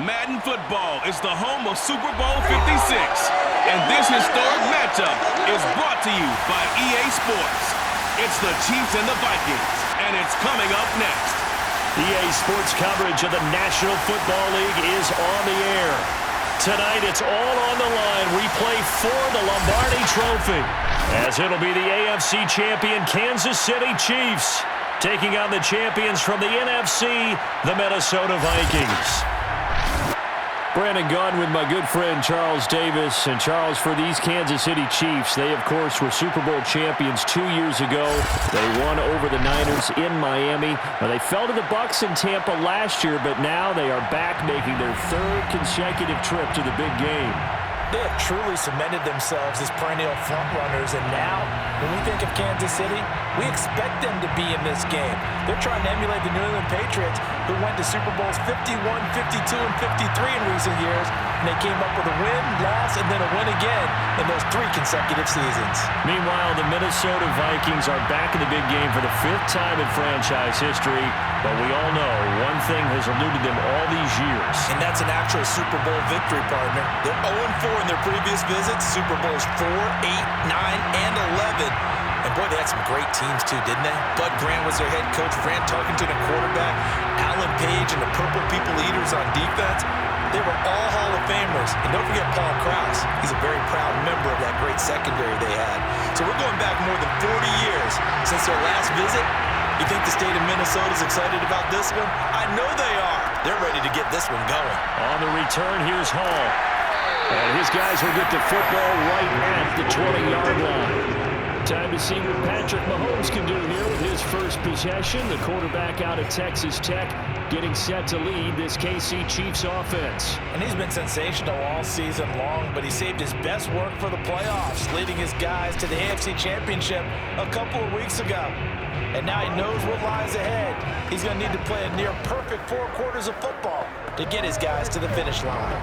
Madden football is the home of Super Bowl 56, and this historic matchup is brought to you by EA Sports. It's the Chiefs and the Vikings, and it's coming up next. EA Sports coverage of the National Football League is on the air. Tonight, it's all on the line. We play for the Lombardi Trophy, as it'll be the AFC champion Kansas City Chiefs taking on the champions from the NFC, the Minnesota Vikings. Brandon Gunn with my good friend Charles Davis. And Charles, for these Kansas City Chiefs, they, of course, were Super Bowl champions 2 years ago. They won over the Niners in Miami. Now, they fell to the Bucs in Tampa last year, but now they are back making their third consecutive trip to the big game. They have truly cemented themselves as perennial frontrunners, and now, when we think of Kansas City, we expect them to be in this game. They're trying to emulate the New England Patriots, who went to Super Bowls 51, 52, and 53 in recent years, and they came up with a win, loss, and then a win again in those 3 consecutive seasons. Meanwhile, the Minnesota Vikings are back in the big game for the 5th time in franchise history, but we all know one thing has eluded them all these years. And that's an actual Super Bowl victory, partner. They're 0-4 in their previous visits, Super Bowls 4, 8, 9, and 11. And boy, they had some great teams too, didn't they? Bud Grant was their head coach, Tarkenton at quarterback, Alan Page and the Purple People Eaters on defense. They were all Hall of Famers. And don't forget Paul Krause. He's a very proud member of that great secondary they had. So we're going back more than 40 years since their last visit. You think the state of Minnesota is excited about this one? I know they are. They're ready to get this one going. On the return, here's Hall. And his guys will get the football right at the 20-yard line. Time to see what Patrick Mahomes can do here with his first possession. The quarterback out of Texas Tech getting set to lead this KC Chiefs offense. And he's been sensational all season long, but he saved his best work for the playoffs, leading his guys to the AFC Championship a couple of weeks ago. And now he knows what lies ahead. He's going to need to play a near-perfect 4 quarters of football to get his guys to the finish line.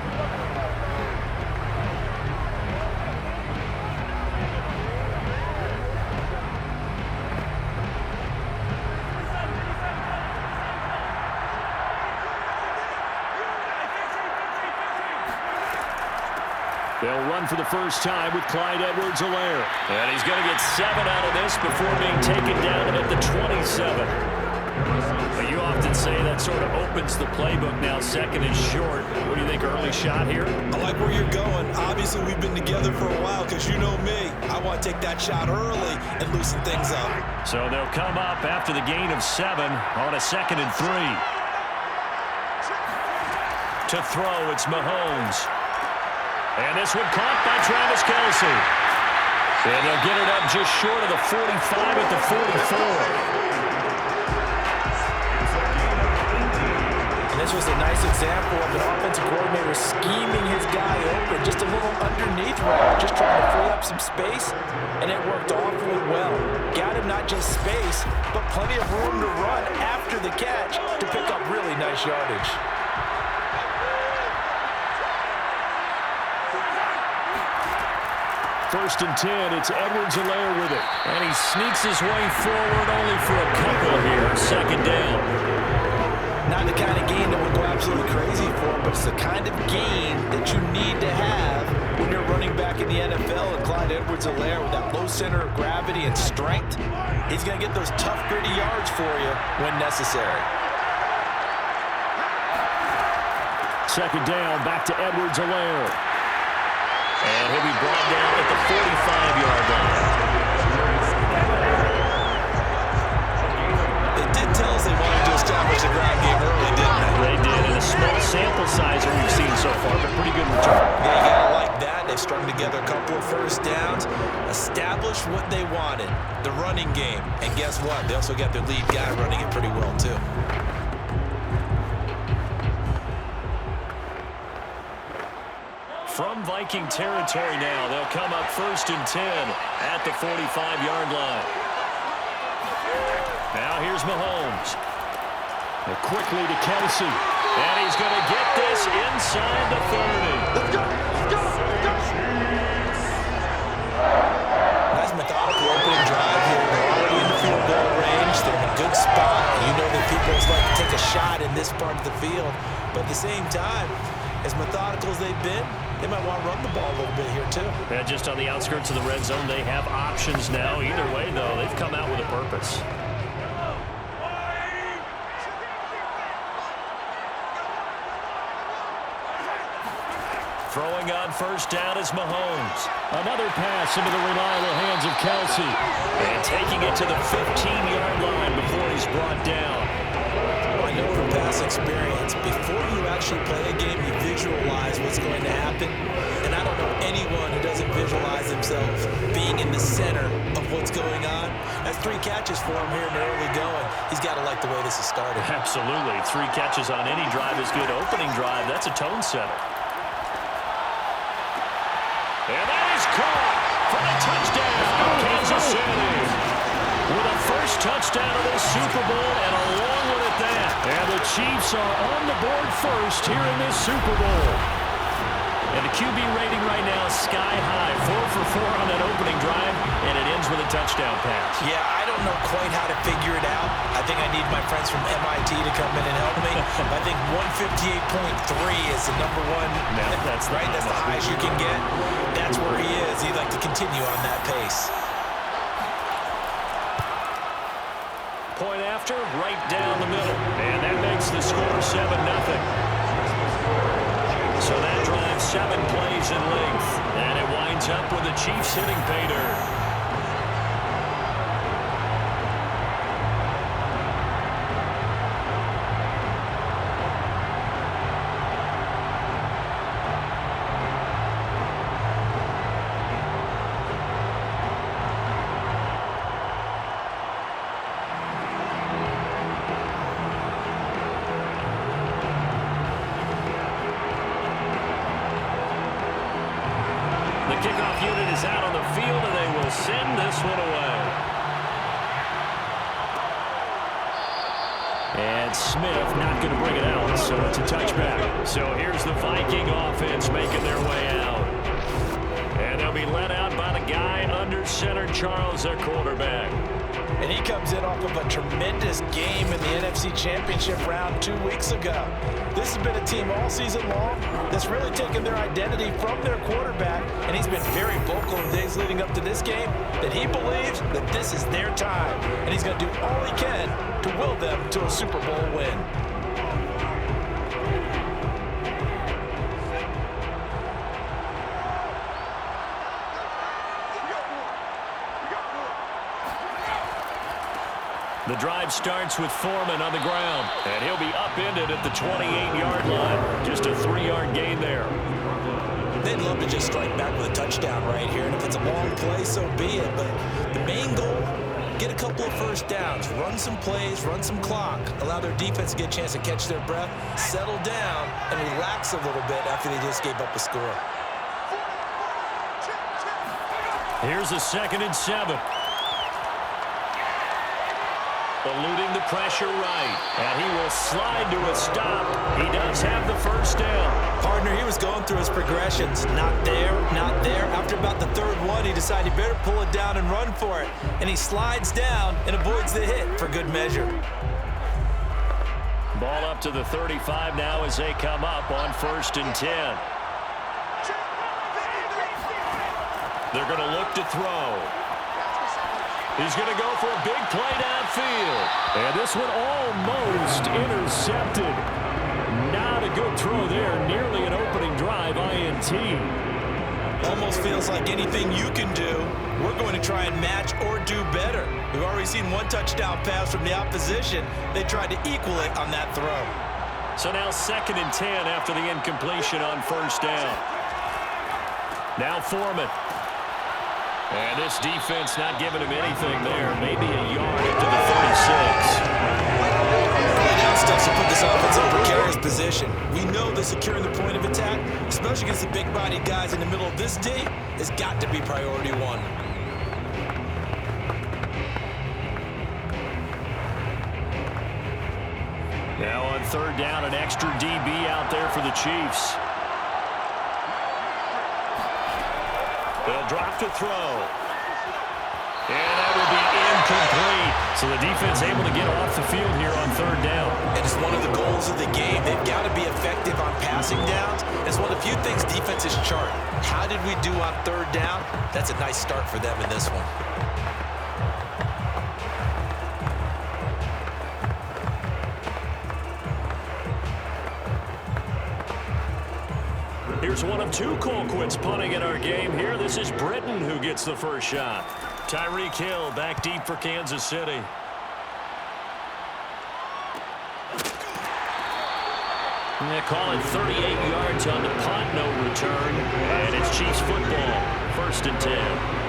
They'll run for the first time with Clyde Edwards-Helaire. And he's going to get 7 out of this before being taken down at the 27. But you often say that sort of opens the playbook now, 2nd and short. What do you think, early shot here? I like where you're going. Obviously, we've been together for a while because you know me. I want to take that shot early and loosen things up. So they'll come up after the gain of 7 on a 2nd and 3. To throw, it's Mahomes. And this one caught by Travis Kelce. And they'll get it up just short of the 45 at the 44. And this was a nice example of an offensive coordinator scheming his guy open. Just a little underneath route, just trying to free up some space. And it worked awfully well. Got him not just space, but plenty of room to run after the catch to pick up really nice yardage. First and 10, it's Edwards-Helaire with it. And he sneaks his way forward only for a couple here. 2nd down. Not the kind of gain that we'll go absolutely crazy for, but it's the kind of gain that you need to have when you're running back in the NFL. And Clyde Edwards-Helaire, with that low center of gravity and strength, he's going to get those tough, gritty yards for you when necessary. 2nd down, back to Edwards-Helaire. And he'll be brought down at the 45-yard line. They did tell us they wanted to establish the ground game early, didn't they? They did, in a small sample size that we've seen so far, but pretty good return. Yeah, you gotta like that. They've strung together a couple of first downs, established what they wanted, the running game. And guess what? They also got their lead guy running it pretty well, too. From Viking territory now, they'll come up 1st and 10 at the 45-yard line. Now here's Mahomes. And quickly to Kelce. And he's going to get this inside the 30. Let's go! Let's go! Let's go! Nice methodical opening drive here. They're already in the field goal range. They're in a good spot. You know that people like to take a shot shot in this part of the field. But at the same time, as methodical as they've been, they might want to run the ball a little bit here too. Yeah, just on the outskirts of the red zone, they have options now. Either way, though, they've come out with a purpose. Throwing on first down is Mahomes. Another pass into the reliable hands of Kelsey. And taking it to the 15-yard line before he's brought down. I know from past experience, before you actually play a game, you visualize what's going to happen. And I don't know anyone who doesn't visualize themselves being in the center of what's going on. That's 3 catches for him here in the early going. He's got to like the way this has started. Absolutely. 3 catches on any drive is good. Opening drive, that's a tone setter. And that is caught for a touchdown, Kansas City. With a first touchdown of this Super Bowl and a long one at that. And the Chiefs are on the board first here in this Super Bowl. And the QB rating right now is sky high. 4 for 4 on that opening drive, and it ends with a touchdown pass. Yeah, I don't know quite how to figure it out. I think I need my friends from MIT to come in and help me. I think 158.3 is the number one. No, that's right. That's the highest you can get. That's where he is. He'd like to continue on that pace. Point after, right down the middle. And that makes the score 7-0. So that drives 7 plays in length. And it winds up with the Chiefs hitting pay dirt. Kickoff unit is out on the field, and they will send this one away. And Smith not going to bring it out, so it's a touchback. So here's the Viking offense making their way out. And they'll be let out by the guy under center, Charles, their quarterback. And he comes in off of a tremendous game in the NFC Championship round 2 weeks ago. This has been a team all season long that's really taken their identity from their quarterback, and he's been very vocal in the days leading up to this game that he believes that this is their time, and he's going to do all he can to will them to a Super Bowl win. The drive starts with Foreman on the ground, and he'll be upended at the 28-yard line. Just a 3-yard gain there. They'd love to just strike back with a touchdown right here, and if it's a long play, so be it. But the main goal, get a couple of first downs, run some plays, run some clock, allow their defense to get a chance to catch their breath, settle down, and relax a little bit after they just gave up a score. Here's a 2nd and 7. Eluding the pressure right, and he will slide to a stop. He does have the first down. Partner, he was going through his progressions. Not there, not there. After about the 3rd one, he decided he better pull it down and run for it. And he slides down and avoids the hit for good measure. Ball up to the 35 now as they come up on 1st and 10. They're going to look to throw. He's going to go for a big play downfield. And this one almost intercepted. Not a good throw there. Nearly an opening drive INT. Almost feels like anything you can do, we're going to try and match or do better. We've already seen 1 touchdown pass from the opposition. They tried to equal it on that throw. So now 2nd and 10 after the incompletion on 1st down. Now Foreman. And this defense not giving him anything there. Maybe a yard into the 36. Now steps to put this offense in a precarious position. We know that securing the point of attack, especially against the big-bodied guys in the middle of this D, has got to be priority 1. Now on 3rd down, an extra DB out there for the Chiefs. They'll drop to throw. And that will be incomplete. So the defense able to get off the field here on 3rd down. And it's one of the pillars of the game. They've got to be effective on passing downs. It's one of the few things defenses chart. How did we do on third down? That's a nice start for them in this one. Here's one of two Colquitts punting in our game here. This is Britton who gets the first shot. Tyreek Hill back deep for Kansas City. They call it 38 yards on the punt, no return. And it's Chiefs football, 1st and 10.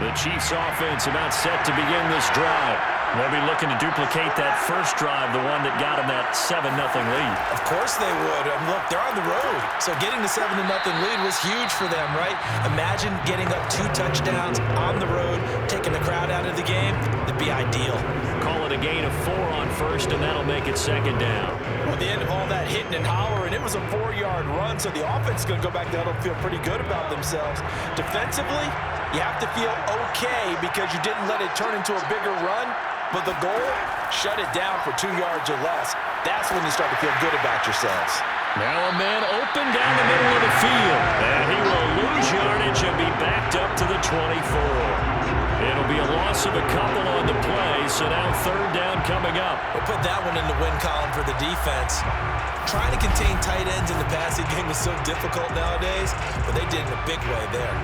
The Chiefs offense about set to begin this drive. They'll be looking to duplicate that first drive, the one that got them that 7-0 lead. Of course they would. And look, they're on the road. So getting the 7-0 lead was huge for them, right? Imagine getting up 2 touchdowns on the road, taking the crowd out of the game. It'd be ideal. Call it a gain of 4 on first, and that'll make it 2nd down. Well, at the end of all that hitting and hollering, it was a 4-yard run, so the offense is going to go back there and feel pretty good about themselves. Defensively, you have to feel okay because you didn't let it turn into a bigger run, but the goal, shut it down for 2 yards or less. That's when you start to feel good about yourselves. Now a man open down the middle of the field, and he will lose yardage and be backed up to the 24. It'll be a loss of a couple on the play, so now 3rd down coming up. We'll put that one in the win column for the defense. Trying to contain tight ends in the passing game is so difficult nowadays, but they did it in a big way there.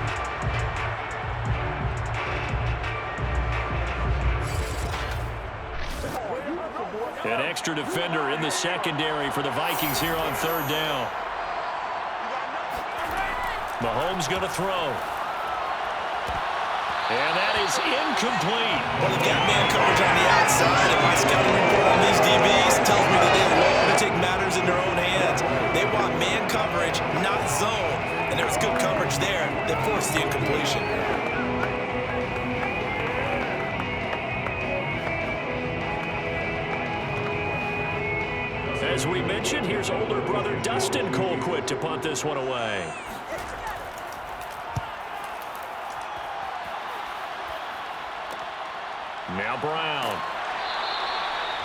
An extra defender in the secondary for the Vikings here on 3rd down. Mahomes going to throw. And that is incomplete. Well, they've got man coverage on the outside, and my scouting report on these DBs tells me that they love to take matters in their own hands. They want man coverage, not zone. And there was good coverage there that forced the incompletion. As we mentioned, here's older brother Dustin Colquitt to punt this one away. Now Brown.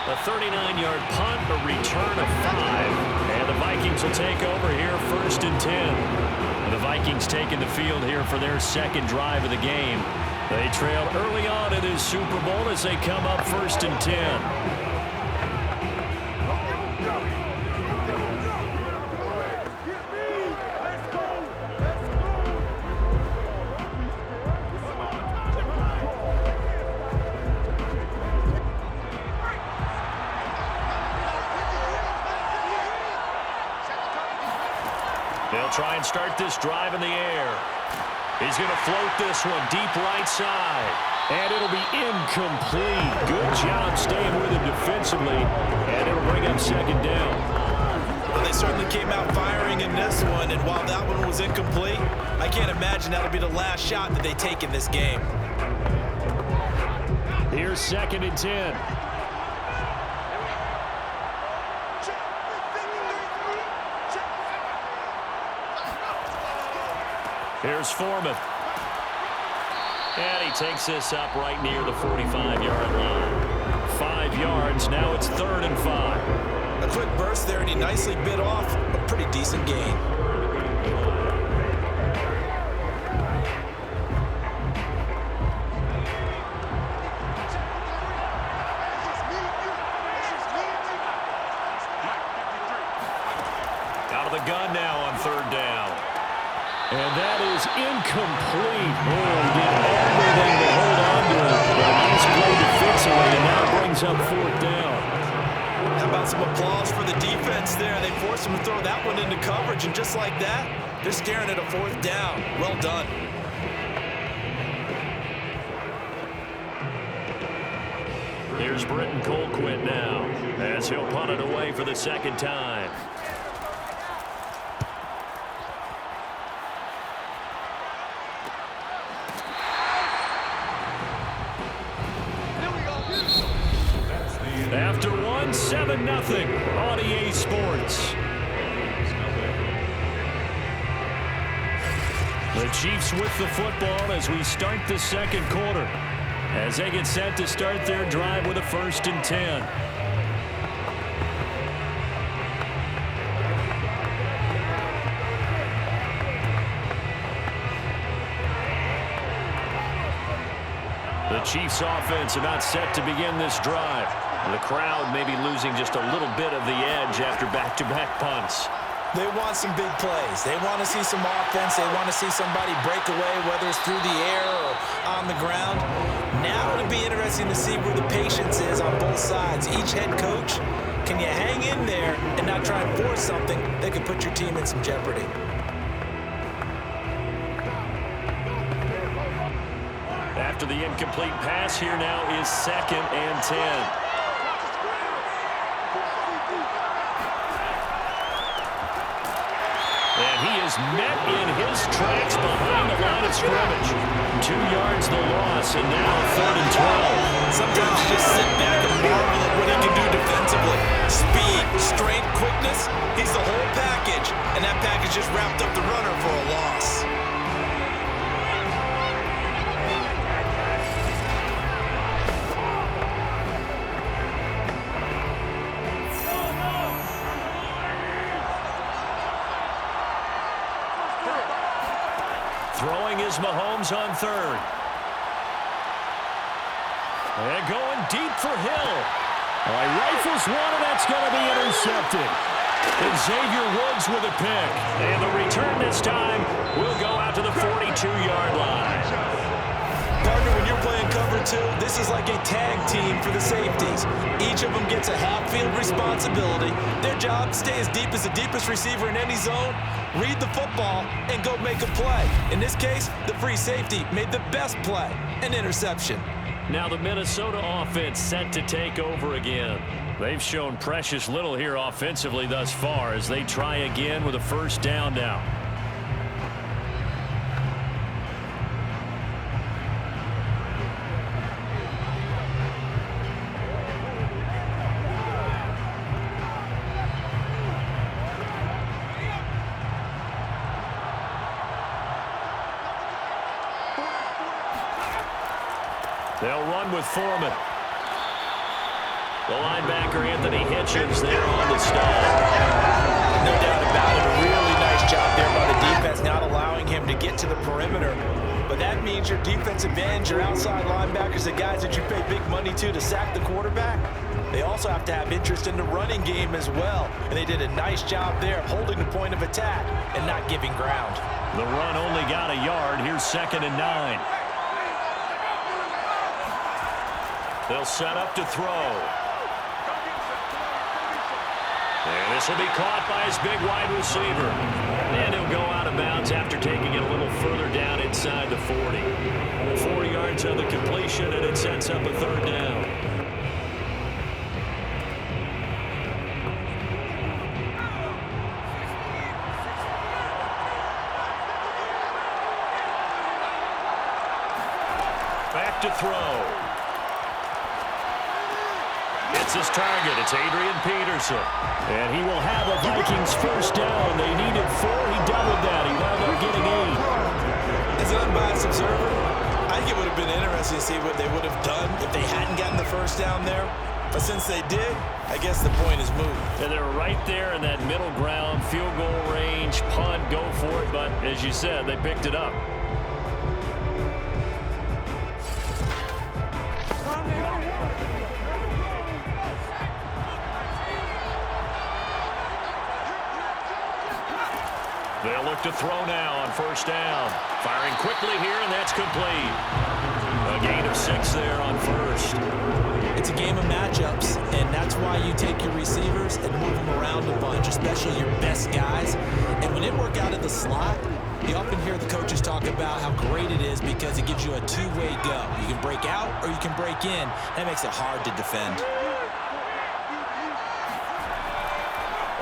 A 39-yard punt, a return of 5. And the Vikings will take over here 1st and 10. The Vikings taking the field here for their 2nd drive of the game. They trailed early on in this Super Bowl as they come up 1st and 10. They'll try and start this drive in the air. He's going to float this one deep right side. And it'll be incomplete. Good job staying with him defensively. And it'll bring up 2nd down. Well, they certainly came out firing in this one. And while that one was incomplete, I can't imagine that'll be the last shot that they take in this game. Here's 2nd and 10. Here's Foreman. And he takes this up right near the 45-yard line. 5 yards. Now it's 3rd and 5. A quick burst there, and he nicely bit off a pretty decent gain. Out of the gun now on 3rd down. And that is incomplete. Oh, did everything to hold on to it. But a nice play defensively, and now brings up 4th down. How about some applause for the defense there? They forced him to throw that one into coverage, and just like that, they're staring at a 4th down. Well done. Here's Britton Colquitt now, as he'll punt it away for the 2nd time. 7-0 on EA Sports. The Chiefs with the football as we start the second quarter, as they get set to start their drive with a 1st and 10. The Chiefs offense about set to begin this drive. The crowd may be losing just a little bit of the edge after back-to-back punts. They want some big plays. They want to see some offense. They want to see somebody break away, whether it's through the air or on the ground. Now it'll be interesting to see where the patience is on both sides. Each head coach, can you hang in there and not try and force something that could put your team in some jeopardy? After the incomplete pass, here now is 2nd and 10. And he is met in his tracks behind the line of scrimmage. 2 yards the loss, and now 3rd and 12. Sometimes you just sit back and marvel at what he can do defensively. Speed, strength, quickness, he's the whole package. And that package just wrapped up the runner for a loss. Throwing is Mahomes on 3rd. And going deep for Hill. Rifles one, and that's going to be intercepted. And Xavier Woods with a pick. And the return this time will go out to the 42-yard line. Partner, when you're playing cover 2, this is like a tag team for the safeties. Each of them gets a half-field responsibility. Their job, stay as deep as the deepest receiver in any zone, read the football, and go make a play. In this case, the free safety made the best play, an interception. Now the Minnesota offense set to take over again. They've shown precious little here offensively thus far as they try again with a 1st down now. They'll run with Foreman. The linebacker, Anthony Hitchens, there on the stall. No doubt about it. A really nice job there by the defense, not allowing him to get to the perimeter. But that means your defensive ends, your outside linebackers, the guys that you pay big money to sack the quarterback, they also have to have interest in the running game as well. And they did a nice job there of holding the point of attack and not giving ground. The run only got a yard. Here's 2nd and 9. They'll set up to throw. And this will be caught by his big wide receiver. And he'll go out of bounds after taking it a little further down inside the 40. 4 yards on the completion, and it sets up a 3rd down. Back to throw. It's his target. It's Adrian Peterson. And he will have a Vikings 1st down. They needed 4. He doubled that. He wound up getting 8. As an unbiased observer, I think it would have been interesting to see what they would have done if they hadn't gotten the 1st down there. But since they did, I guess the point is moot. And they're right there in that middle ground, field goal range, punt, go for it. But as you said, they picked it up. They'll look to throw now on 1st down. Firing quickly here, and that's complete. A gain of 6 there on 1st. It's a game of matchups, and that's why you take your receivers and move them around a bunch, especially your best guys. And when it work out of the slot, you often hear the coaches talk about how great it is because it gives you a two-way go. You can break out or you can break in. That makes it hard to defend.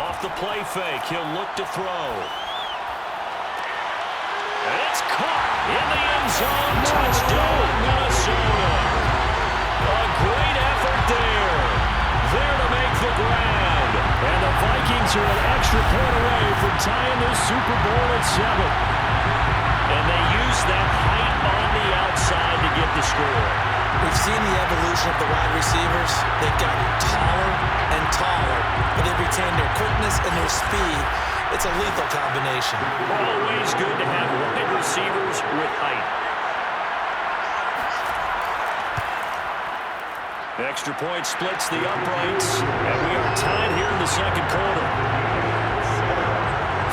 Off the play fake, he'll look to throw. And it's caught in the end zone. Touchdown, Minnesota. A great effort there. There to make the Vikings are an extra point away from tying this Super Bowl at 7. And they use that height on the outside to get the score. We've seen the evolution of the wide receivers. They've gotten taller and taller, but they've retained their quickness and their speed. It's a lethal combination. Always good to have wide receivers with height. Extra point splits the uprights, and we are tied here in the second quarter.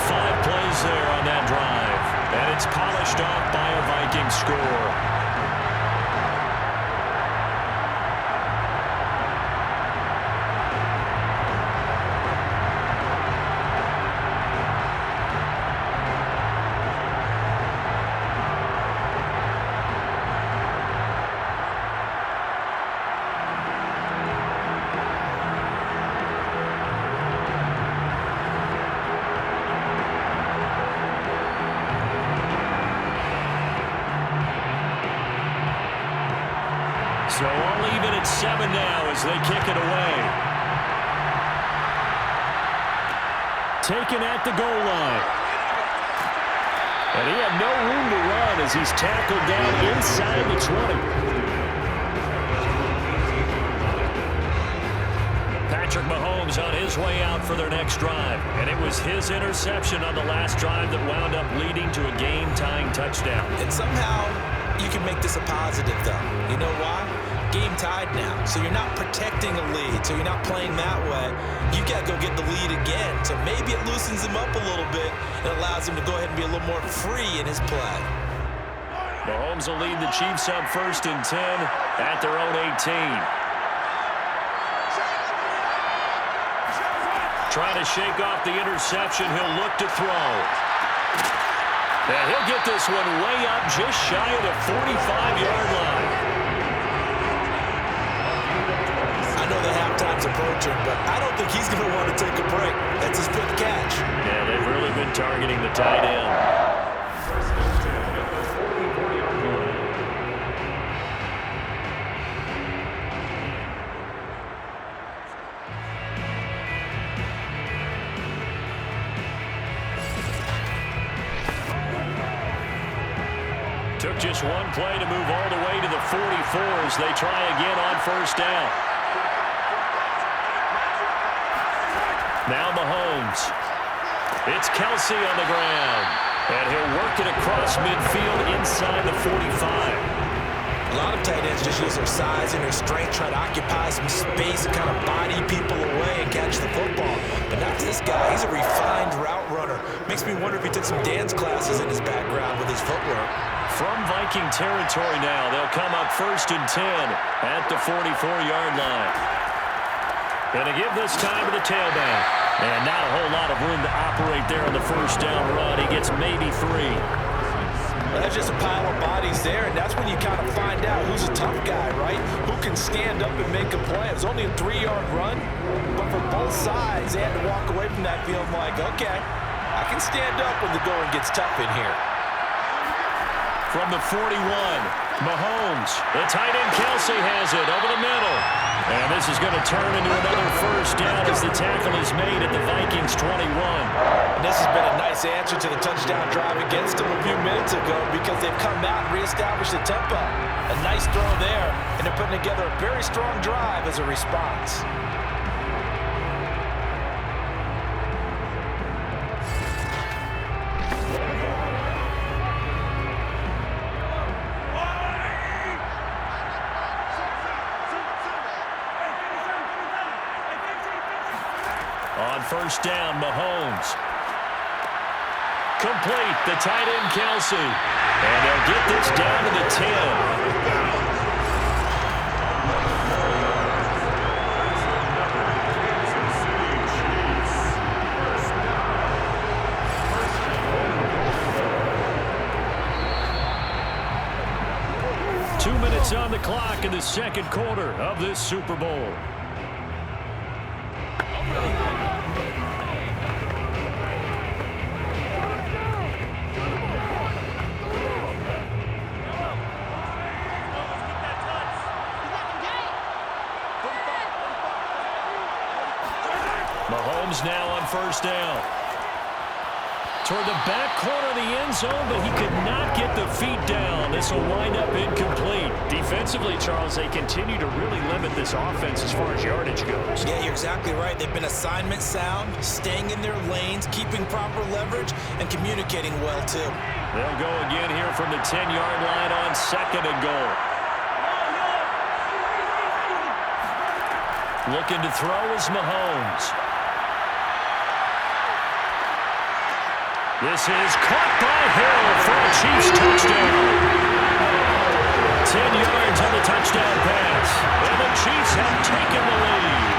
5 plays there on that drive, and it's polished off by a Viking score. So all even at 7 now as they kick it away. Taken at the goal line. And he had no room to run as he's tackled down inside the 20. Patrick Mahomes on his way out for their next drive. And it was his interception on the last drive that wound up leading to a game-tying touchdown. And somehow you can make this a positive, though. You know why? Game tied now, so you're not protecting a lead, so you're not playing that way. You got to go get the lead again, so maybe it loosens him up a little bit and allows him to go ahead and be a little more free in his play. Mahomes will lead the Chiefs up 1st and 10 at their own 18. Trying to shake off the interception, he'll look to throw. And he'll get this one way up just shy of the 45-yard line. I know the halftime's approaching, but I don't think he's going to want to take a break. That's his 5th catch. Yeah, they've really been targeting the tight end. Took just one play to move all the way to the 44 as they try again on 1st down. Now Mahomes. It's Kelsey on the ground. And he'll work it across midfield inside the 45. A lot of tight ends just use their size and their strength, try to occupy some space and kind of body people away and catch the football. But not this guy. He's a refined route runner. Makes me wonder if he took some dance classes in his background with his footwork. From Viking territory now, they'll come up 1st and 10 at the 44-yard line. Gonna give this time to the tailback. And not a whole lot of room to operate there on the 1st down run. He gets maybe 3. Well, that's just a pile of bodies there, and that's when you kind of find out who's a tough guy, right? Who can stand up and make a play. It was only a 3-yard run, but for both sides, they had to walk away from that feeling like, okay, I can stand up when the going gets tough in here. From the 41, Mahomes. The tight end Kelsey has it over the middle. And this is going to turn into another 1st down as the tackle is made at the Vikings 21. And this has been a nice answer to the touchdown drive against them a few minutes ago because they've come out and reestablished the tempo. A nice throw there, and they're putting together a very strong drive as a response. On 1st down, Mahomes. Complete, the tight end Kelsey. And they'll get this down to the 10. Minutes on the clock in the second quarter of this Super Bowl. Mahomes is now on first down. Toward the back corner of the end zone, but he could not get the feet down. This will wind up incomplete. Defensively, Charles, they continue to really limit this offense as far as yardage goes. Yeah, you're exactly right. They've been assignment sound, staying in their lanes, keeping proper leverage, and communicating well, too. They'll go again here from the 10-yard line on second and goal. Looking to throw is Mahomes. This is caught by Hill for a Chiefs touchdown. 10 yards on the touchdown pass. And the Chiefs have taken the lead.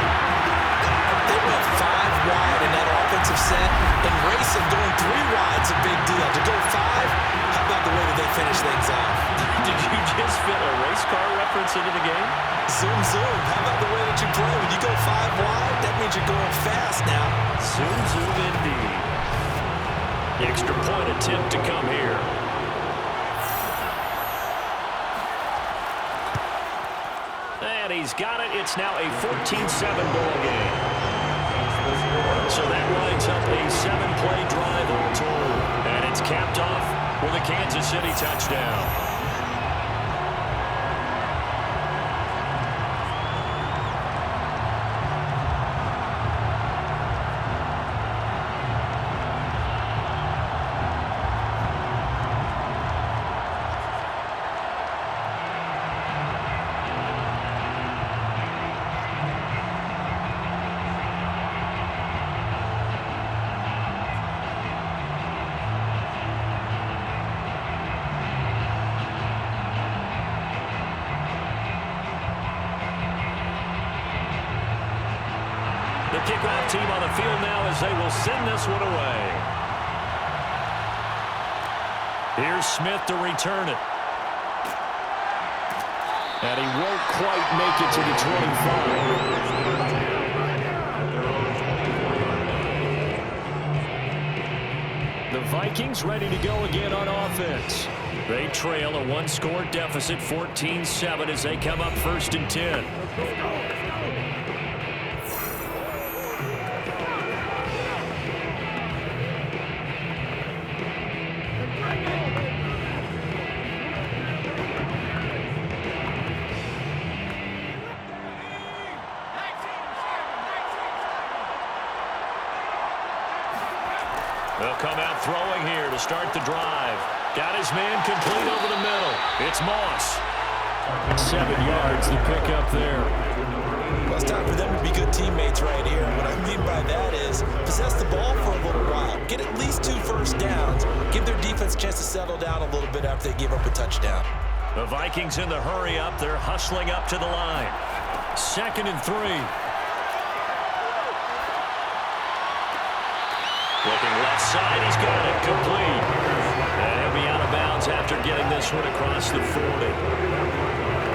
They went 5 wide in that offensive set, and racing going 3 wide's a big deal. To go 5, how about the way that they finish things off? Did you just fit a race car reference into the game? Zoom, zoom. How about the way that you play? When you go 5 wide, that means you're going fast now. Zoom, zoom indeed. The extra point attempt to come here. And he's got it. It's now a 14-7 ball game. So that lines up a 7-play drive all told. And it's capped off with a Kansas City touchdown. The kickoff team on the field now as they will send this one away. Here's Smith to return it. And he won't quite make it to the 25. The Vikings ready to go again on offense. They trail a 1-score deficit, 14-7, as they come up 1st and 10. They'll come out throwing here to start the drive. Got his man complete over the middle. It's Moss. 7 yards to pick up there. Well, it's time for them to be good teammates right here. What I mean by that is possess the ball for a little while. Get at least 2 first downs. Give their defense a chance to settle down a little bit after they give up a touchdown. The Vikings in the hurry up. They're hustling up to the line. 2nd and 3. Looking left side, he's got it complete. And he'll be out of bounds after getting this one across the 40.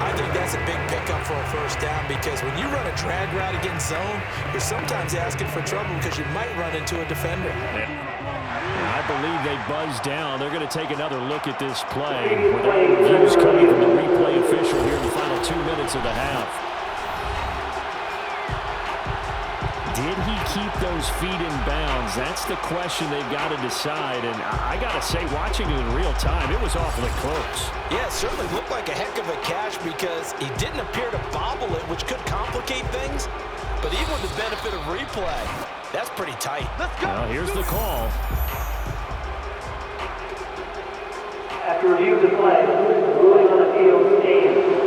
I think that's a big pickup for a first down because when you run a drag route against zone, you're sometimes asking for trouble because you might run into a defender. I believe they buzzed down. They're going to take another look at this play with all reviews coming from the replay official here in the final 2 minutes of the half. Did he keep those feet in bounds? That's the question they've got to decide. And I got to say, watching it in real time, it was awfully close. Yeah, it certainly looked like a heck of a catch because he didn't appear to bobble it, which could complicate things. But even with the benefit of replay, that's pretty tight. Let's go. Well, here's the call. After review of the play, ruling on the field stands.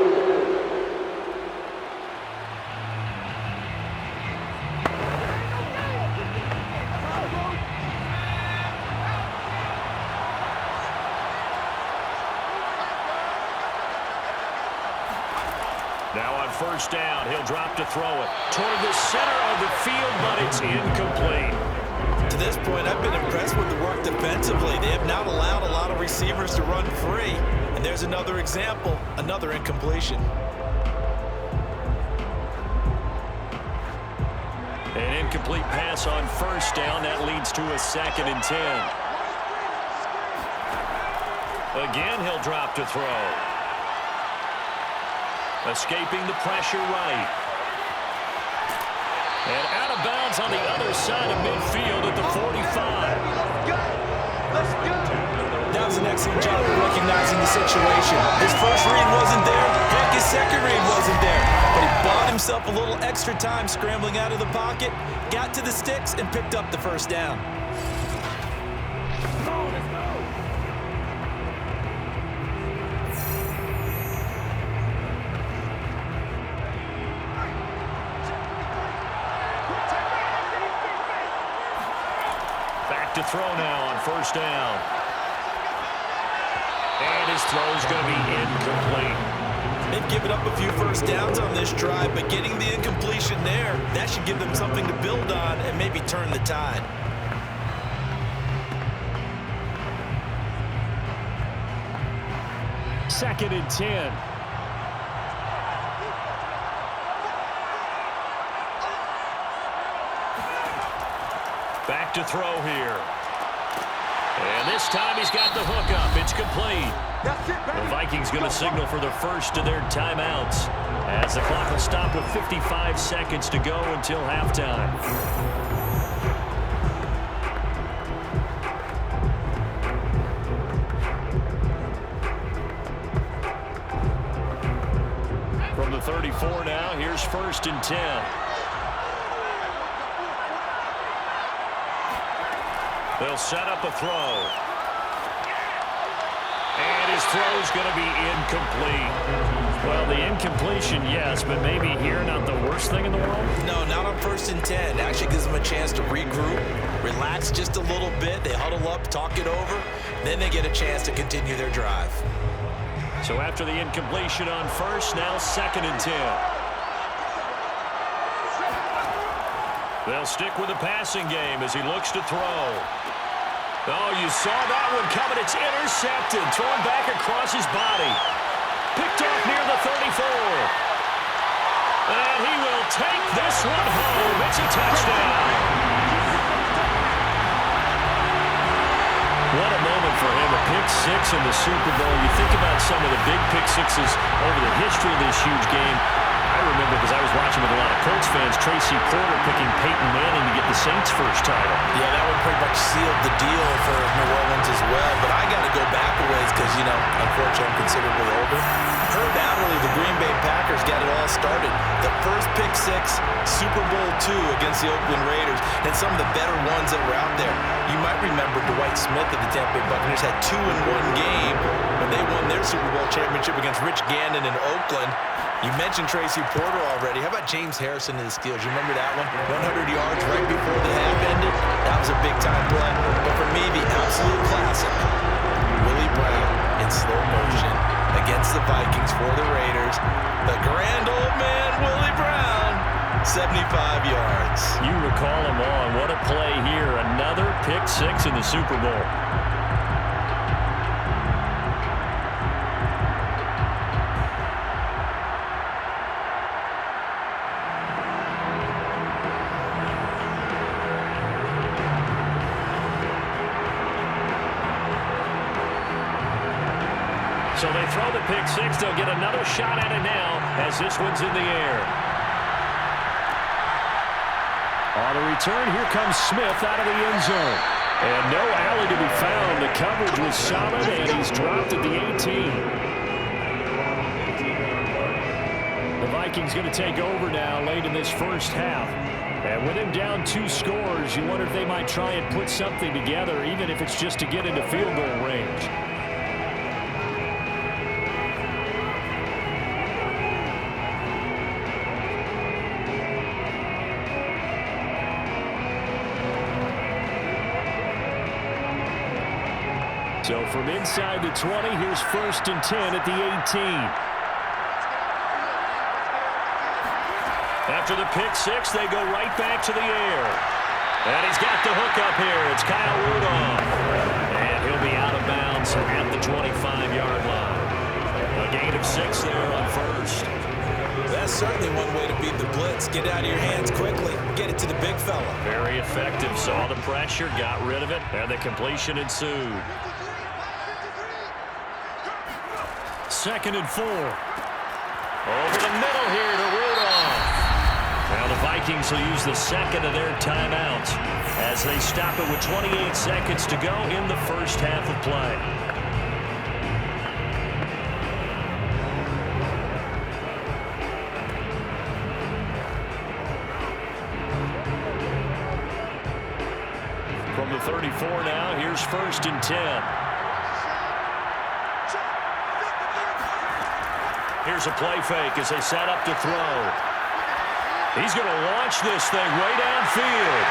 Now on first down, he'll drop to throw it toward the center of the field, but it's incomplete. To this point, I've been impressed with the work defensively. They have not allowed a lot of receivers to run free. And there's another example, another incompletion. An incomplete pass on first down. That leads to a 2nd and 10. Again, he'll drop to throw. Escaping the pressure right. And out of bounds on the other side of midfield at the 45. That was an excellent job of recognizing the situation. His first read wasn't there. Heck, his second read wasn't there. But he bought himself a little extra time scrambling out of the pocket, got to the sticks, and picked up the first down. Back to throw now on first down. And his throw is going to be incomplete. They've given up a few first downs on this drive, but getting the incompletion there, that should give them something to build on and maybe turn the tide. Second and 10. Back to throw here. And this time he's got the hook up. It's complete. The Vikings going to signal for the first of their timeouts as the clock will stop with 55 seconds to go until halftime. From the 34 now, here's first and 10. They'll set up a throw. And his throw is going to be incomplete. Well, the incompletion, yes, but maybe here not the worst thing in the world? No, not on first and 10. Actually gives them a chance to regroup, relax just a little bit. They huddle up, talk it over. Then they get a chance to continue their drive. So after the incompletion on first, now second and 10. They'll stick with the passing game as he looks to throw. Oh, you saw that one coming. It's intercepted. Thrown back across his body. Picked off near the 34. And he will take this one home. It's a touchdown. What a moment for him. A pick six in the Super Bowl. You think about some of the big pick sixes over the history of this huge game. I remember because I was watching with a lot of Colts fans, Tracy Porter picking Peyton Manning to get the Saints' first title. Yeah, that one pretty much sealed the deal for New Orleans as well. But I got to go back a ways because, you know, unfortunately I'm considerably older. Herb Adderley, the Green Bay Packers, got it all started. The first pick six, Super Bowl II against the Oakland Raiders, and some of the better ones that were out there. You might remember Dwight Smith of the Tampa Bay Buccaneers had 2 in one game when they won their Super Bowl championship against Rich Gannon in Oakland. You mentioned Tracy Porter already. How about James Harrison of the Steelers? You remember that one? 100 yards right before the half ended. That was a big-time play. But for me, the absolute classic, Willie Brown in slow motion against the Vikings for the Raiders. The grand old man, Willie Brown, 75 yards. You recall them all. What a play here. Another pick six in the Super Bowl. So they throw the pick six. They'll get another shot at it now as this one's in the air. On the return, here comes Smith out of the end zone. And no alley to be found. The coverage was solid, and he's dropped at the 18. The Vikings going to take over now late in this first half. And with him down 2 scores, you wonder if they might try and put something together, even if it's just to get into field goal range. So from inside the 20, here's first and 10 at the 18. After the pick six, they go right back to the air. And he's got the hook up here. It's Kyle Rudolph. And he'll be out of bounds at the 25-yard line. A gain of 6 there on first. That's certainly one way to beat the blitz. Get out of your hands quickly. Get it to the big fella. Very effective. Saw the pressure, got rid of it, and the completion ensued. Second and 4. Over the middle here to Rudolph. Now the Vikings Vikings will use the second of their timeouts as they stop it with 28 seconds to go in the first half of play. From the 34 now, here's 1st and 10. Here's a play fake as they set up to throw. He's going to launch this thing way downfield.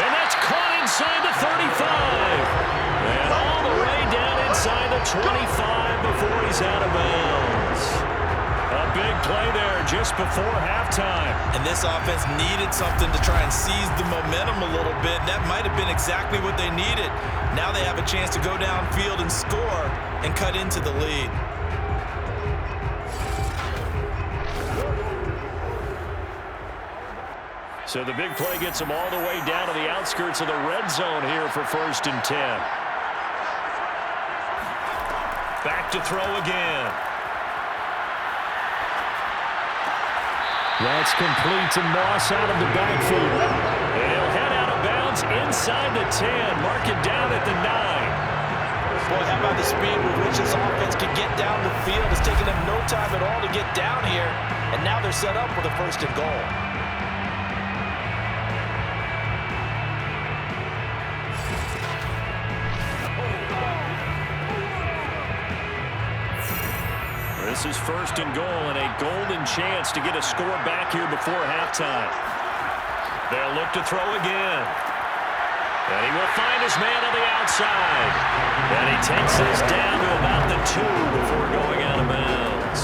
And that's caught inside the 35. And all the way down inside the 25 before he's out of bounds. A big play there just before halftime. And this offense needed something to try and seize the momentum a little bit. That might have been exactly what they needed. Now they have a chance to go downfield and score and cut into the lead. So the big play gets them all the way down to the outskirts of the red zone here for 1st and 10. Back to throw again. That's complete to Moss out of the backfield. And he'll head out of bounds inside the 10. Mark it down at the 9. Boy, how about the speed with which this offense can get down the field? It's taken them no time at all to get down here. And now they're set up with a 1st and goal. This is 1st and goal and a golden chance to get a score back here before halftime. They'll look to throw again. And he will find his man on the outside. And he takes this down to about the 2 before going out of bounds.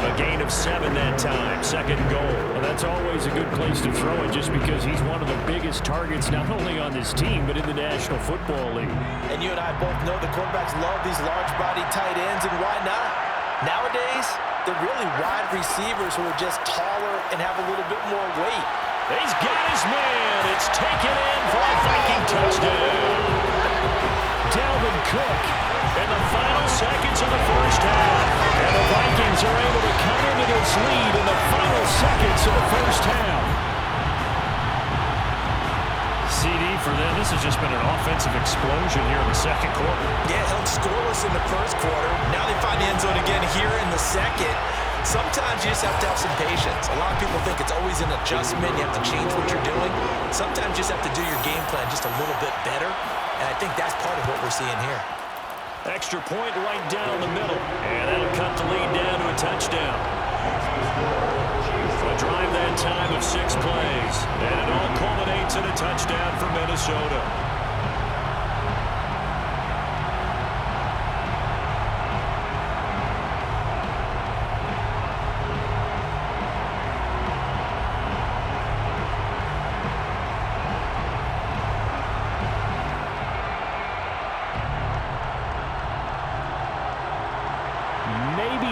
A gain of 7 that time, 2nd and goal. Well, that's always a good place to throw it just because he's one of the biggest targets not only on this team but in the National Football League. And you and I both know the quarterbacks love these large-bodied tight ends, and why not? Nowadays, they're really wide receivers who are just taller and have a little bit more weight. He's got his man. It's taken in for a Viking touchdown. Dalvin Cook in the final seconds of the first half. And the Vikings are able to come into this lead in the final seconds of the first half. CD for them, this has just been an offensive explosion here in the 2nd quarter. Yeah, held scoreless in the 1st quarter. Now they find the end zone again here in the 2nd. Sometimes you just have to have some patience. A lot of people think it's always an adjustment. You have to change what you're doing. Sometimes you just have to do your game plan just a little bit better. And I think that's part of what we're seeing here. Extra point right down the middle. And that'll cut the lead down to a touchdown. A drive that time of 6 plays. And it all culminates in a touchdown for Minnesota.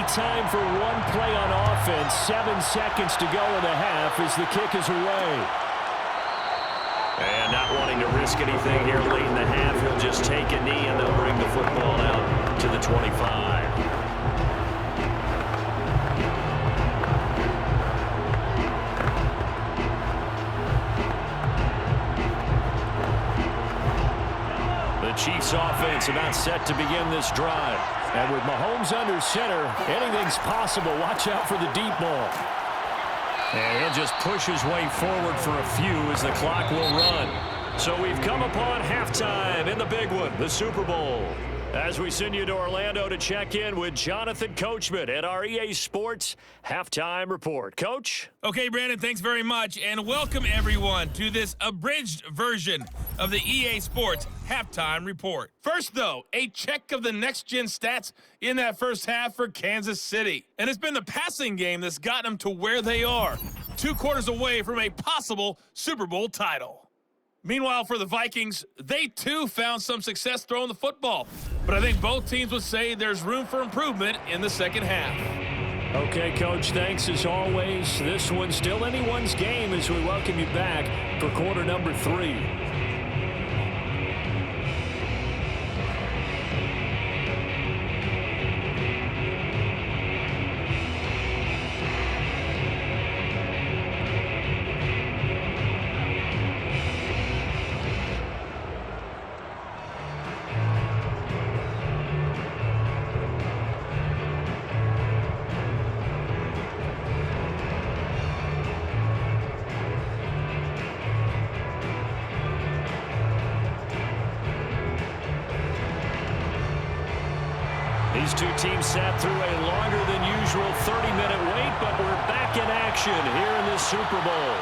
Time for one play on offense. 7 seconds to go in the half as the kick is away. And not wanting to risk anything here late in the half, he'll just take a knee and they'll bring the football out to the 25. The Chiefs offense about set to begin this drive. And with Mahomes under center, anything's possible. Watch out for the deep ball. And he'll just push his way forward for a few as the clock will run. So we've come upon halftime in the big one, the Super Bowl. As we send you to Orlando to check in with Jonathan Coachman at our EA Sports Halftime Report. Coach? Okay, Brandon, thanks very much, and welcome everyone to this abridged version of the EA Sports Halftime Report. First, though, a check of the next-gen stats in that first half for Kansas City. And it's been the passing game that's gotten them to where they are, 2 quarters away from a possible Super Bowl title. Meanwhile, for the Vikings, they too found some success throwing the football. But I think both teams would say there's room for improvement in the second half. Okay, Coach, thanks as always. This one's still anyone's game as we welcome you back for quarter number 3. These two teams sat through a longer than usual 30-minute wait, but we're back in action here in the Super Bowl.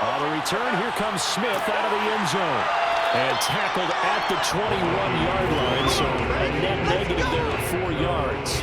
On the return, here comes Smith out of the end zone. And tackled at the 21-yard line, so a net negative there of 4 yards.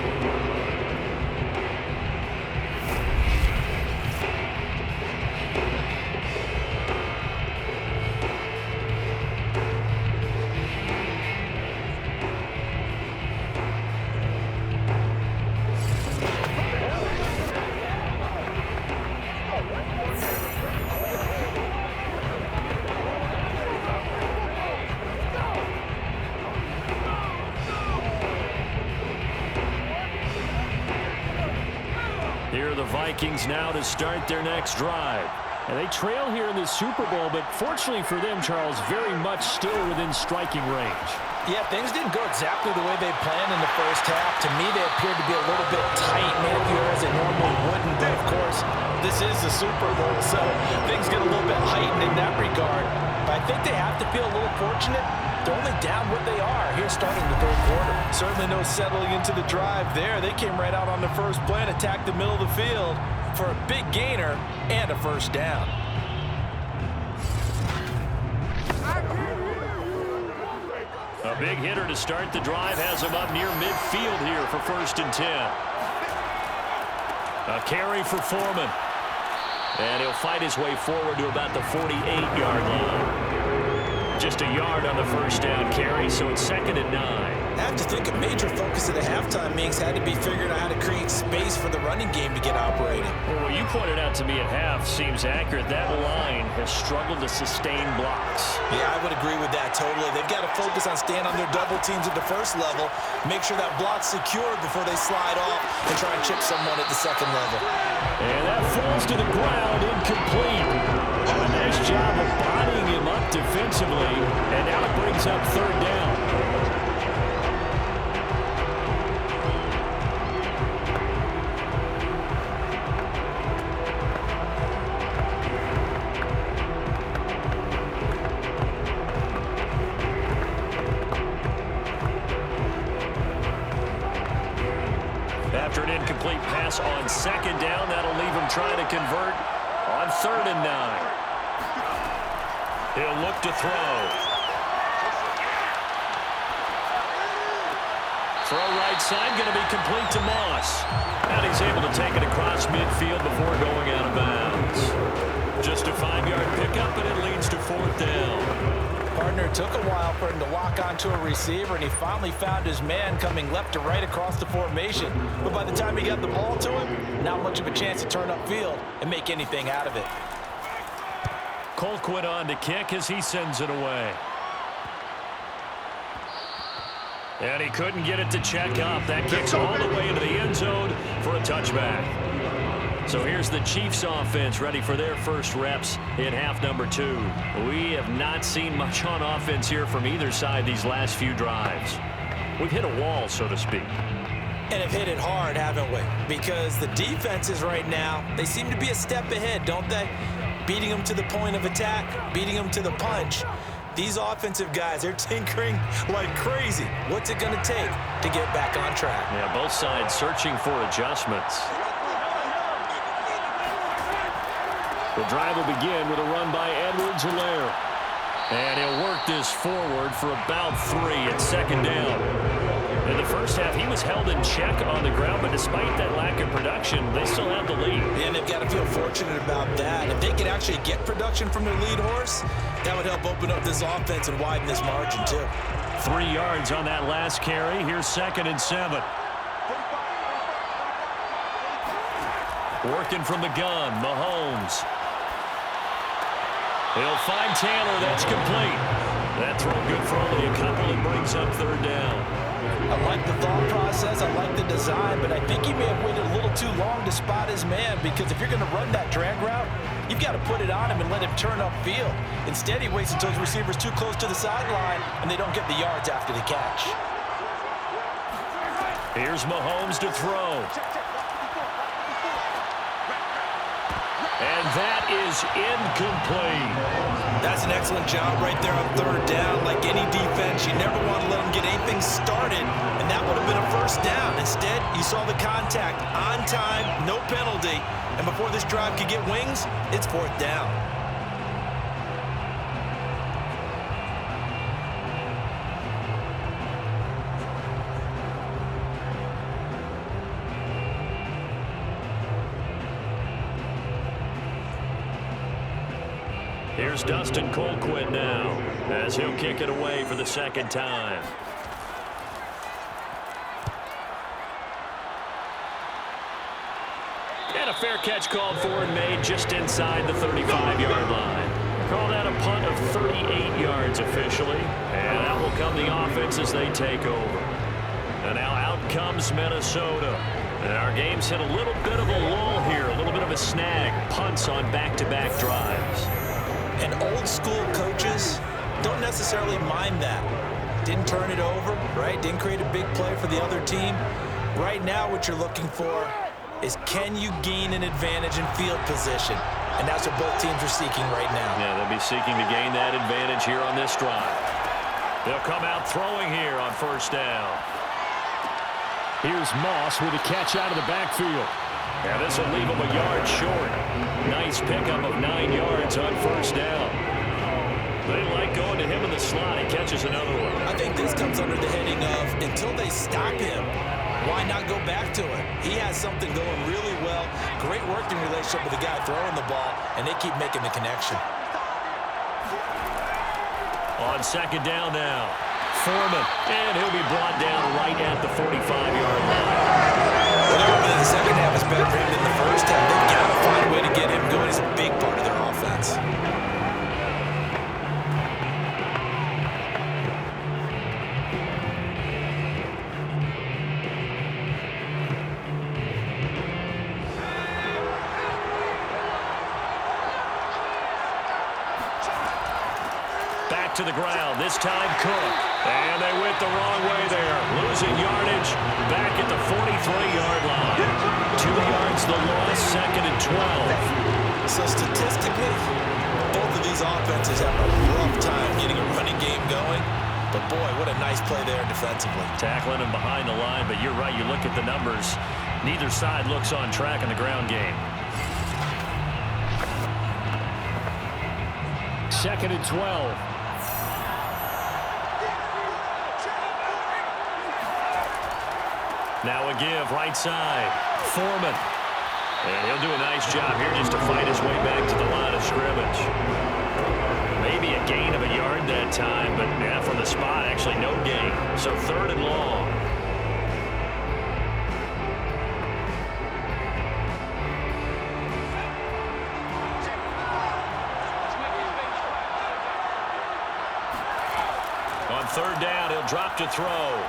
Here are the Vikings now to start their next drive. And they trail here in the Super Bowl, but fortunately for them, Charles, very much still within striking range. Yeah, things didn't go exactly the way they planned in the first half. To me, they appeared to be a little bit tight, maybe as they normally wouldn't. But, of course, this is the Super Bowl, so things get a little bit heightened in that regard. But I think they have to feel a little fortunate. They're only down what they are here starting the third quarter. Certainly no settling into the drive there. They came right out on the first play and attacked the middle of the field for a big gainer and a first down. A big hitter to start the drive has him up near midfield here for 1st and 10. A carry for Foreman. And he'll fight his way forward to about the 48-yard line. Just a yard on the first down carry, so it's 2nd and 9. I have to think a major focus of the halftime meetings had to be figuring out how to create space for the running game to get operating. Well, what you pointed out to me at half seems accurate. That line has struggled to sustain blocks. Yeah, I would agree with that totally. They've got to focus on staying on their double teams at the first level, make sure that block's secured before they slide off and try and chip someone at the second level. And that falls to the ground, incomplete. A nice job of bodying him up defensively, and now it brings up 3rd down. After an incomplete pass on 2nd down, that'll leave him trying to convert on 3rd and 9. He'll look to throw. Throw right side, going to be complete to Moss. And he's able to take it across midfield before going out of bounds. Just a 5-yard pickup, and it leads to 4th down. Partner, took a while for him to lock onto a receiver, and he finally found his man coming left to right across the formation. But by the time he got the ball to him, not much of a chance to turn upfield and make anything out of it. Colquitt on to kick as he sends it away. And he couldn't get it to check up. That kicks all the way into the end zone for a touchback. So here's the Chiefs offense ready for their first reps in half number 2. We have not seen much on offense here from either side these last few drives. We've hit a wall, so to speak. And have hit it hard, haven't we? Because the defenses right now, they seem to be a step ahead, don't they? Beating them to the point of attack, beating them to the punch. These offensive guys, they're tinkering like crazy. What's it going to take to get back on track? Yeah, both sides searching for adjustments. The drive will begin with a run by Edwards-Helaire. And he'll work this forward for about 3 at 2nd down. In the first half, he was held in check on the ground, but despite that lack of production, they still have the lead. And they've got to feel fortunate about that. If they could actually get production from their lead horse, that would help open up this offense and widen this margin, too. 3 yards on that last carry. Here's 2nd and 7. Working from the gun, Mahomes. He'll find Taylor. That's complete. That throw good for only a couple and brings up 3rd down. I like the thought process. I like the design, but I think he may have waited a little too long to spot his man, because if you're going to run that drag route, you've got to put it on him and let him turn upfield. Instead, he waits until his receiver's too close to the sideline, and they don't get the yards after the catch. Here's Mahomes to throw. And that is incomplete. That's an excellent job right there on 3rd down. Like any defense, you never want to let them get anything started, and that would have been a 1st first down. Instead, you saw the contact on time, no penalty. And before this drive could get wings, it's fourth down. Here's Dustin Colquitt now, as he'll kick it away for the second time. And a fair catch called for and made just inside the 35-yard line. Call that a punt of 38 yards officially. And out will come the offense as they take over. And now out comes Minnesota. And our game's hit a little bit of a lull here, a little bit of a snag. Punts on back-to-back drives. And old-school coaches don't necessarily mind that. Didn't turn it over, right? Didn't create a big play for the other team. Right now what you're looking for is, can you gain an advantage in field position? And that's what both teams are seeking right now. Yeah, they'll be seeking to gain that advantage here on this drive. They'll come out throwing here on first down. Here's Moss with a catch out of the backfield. Yeah, this will leave him a yard short. Nice pickup of 9 yards on first down. They like going to him in the slot. He catches another one. I think this comes under the heading of, until they stop him, why not go back to it? He has something going really well. Great working relationship with the guy throwing the ball, and they keep making the connection. On second down now, Foreman, and he'll be brought down right at the 45-yard line. Well, they're hoping that the second half is better for him than the first half. They've got to find a way to get him going. He's a big part of their offense. Back to the ground, this time Cook. And they went the wrong way there. Losing yardage back at the 43-yard line. 2 yards the loss, second and 12. So statistically, both of these offenses have a rough time getting a running game going. But boy, what a nice play there defensively. Tackling him behind the line, but you're right, you look at the numbers. Neither side looks on track in the ground game. Second and 12. Now a give, right side, Foreman. And he'll do a nice job here just to fight his way back to the line of scrimmage. Maybe a gain of a yard that time, but yeah, from the spot, actually no gain. So third and long. On third down, he'll drop to throw.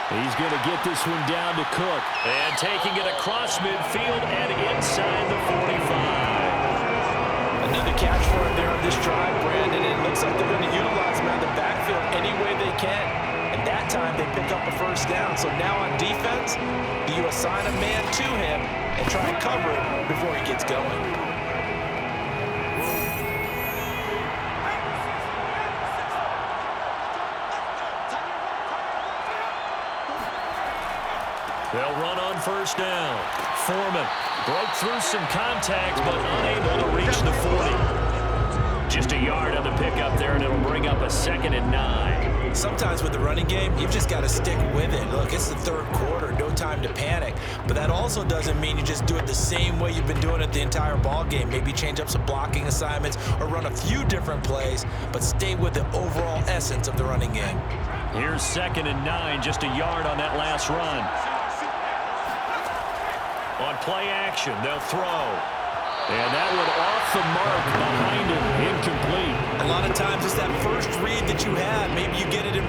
He's going to get this one down to Cook. And taking it across midfield and inside the 45. Another catch for him there on this drive, Brandon. And it looks like they're going to utilize him out of the backfield any way they can. And that time they pick up a first down. So now on defense, do you assign a man to him and try and cover it before he gets going? They'll run on first down. Foreman broke through some contact, but unable to reach the 40. Just a yard on the pickup there, and it'll bring up a second and 9. Sometimes with the running game, you've just got to stick with it. Look, it's the third quarter, no time to panic. But that also doesn't mean you just do it the same way you've been doing it the entire ball game. Maybe change up some blocking assignments or run a few different plays, but stay with the overall essence of the running game. Here's second and 9, just a yard on that last run. On play action, they'll throw. And that one off the mark behind him, incomplete. A lot of times it's that first read that you have. Maybe you get it in